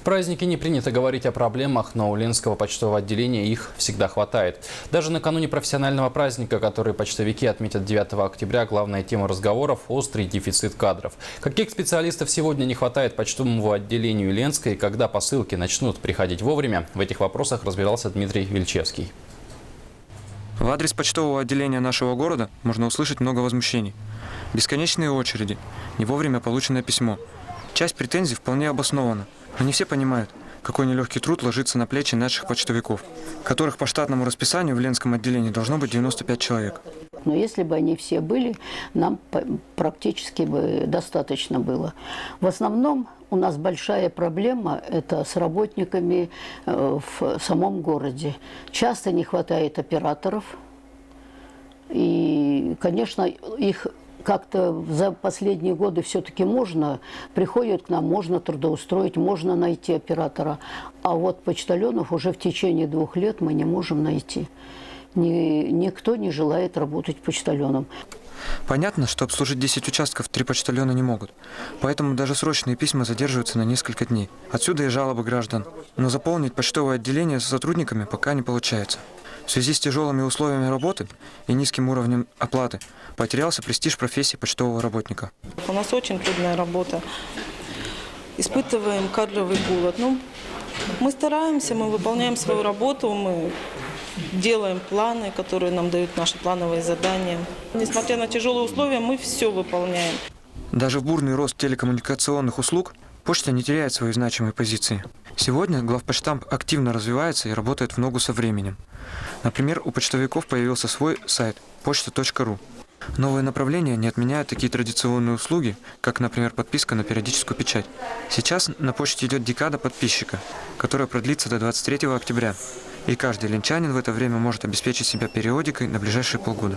праздники не принято говорить о проблемах, но у Ленского почтового отделения их всегда хватает. Даже накануне профессионального праздника, который почтовики отметят 9 октября, главная тема разговоров – острый дефицит кадров. Каких специалистов сегодня не хватает почтовому отделению Ленска и когда посылки начнут приходить вовремя? В этих вопросах разбирался Дмитрий Вильчевский. В адрес почтового отделения нашего города можно услышать много возмущений. Бесконечные очереди, не вовремя полученное письмо. Часть претензий вполне обоснована, но не все понимают, какой нелегкий труд ложится на плечи наших почтовиков, которых по штатному расписанию в Ленском отделении должно быть 95 человек. Но если бы они все были, нам практически бы достаточно было. В основном у нас большая проблема – это с работниками в самом городе. Часто не хватает операторов. И, конечно, их как-то за последние годы все-таки приходят к нам, можно трудоустроить, можно найти оператора. А вот почтальонов уже в течение 2 лет мы не можем найти. Никто не желает работать почтальоном. Понятно, что обслужить 10 участков 3 почтальона не могут. Поэтому даже срочные письма задерживаются на несколько дней. Отсюда и жалобы граждан. Но заполнить почтовое отделение со сотрудниками пока не получается. В связи с тяжелыми условиями работы и низким уровнем оплаты потерялся престиж профессии почтового работника. У нас очень трудная работа. Испытываем кадровый голод. Мы стараемся, мы выполняем свою работу, мы делаем планы, которые нам дают наши плановые задания. Несмотря на тяжелые условия, мы все выполняем. Даже в бурный рост телекоммуникационных услуг почта не теряет свои значимые позиции. Сегодня главпочтамт активно развивается и работает в ногу со временем. Например, у почтовиков появился свой сайт почта.ру. Новые направления не отменяют такие традиционные услуги, как, например, подписка на периодическую печать. Сейчас на почте идет декада подписчика, которая продлится до 23 октября. И каждый ленчанин в это время может обеспечить себя периодикой на ближайшие полгода.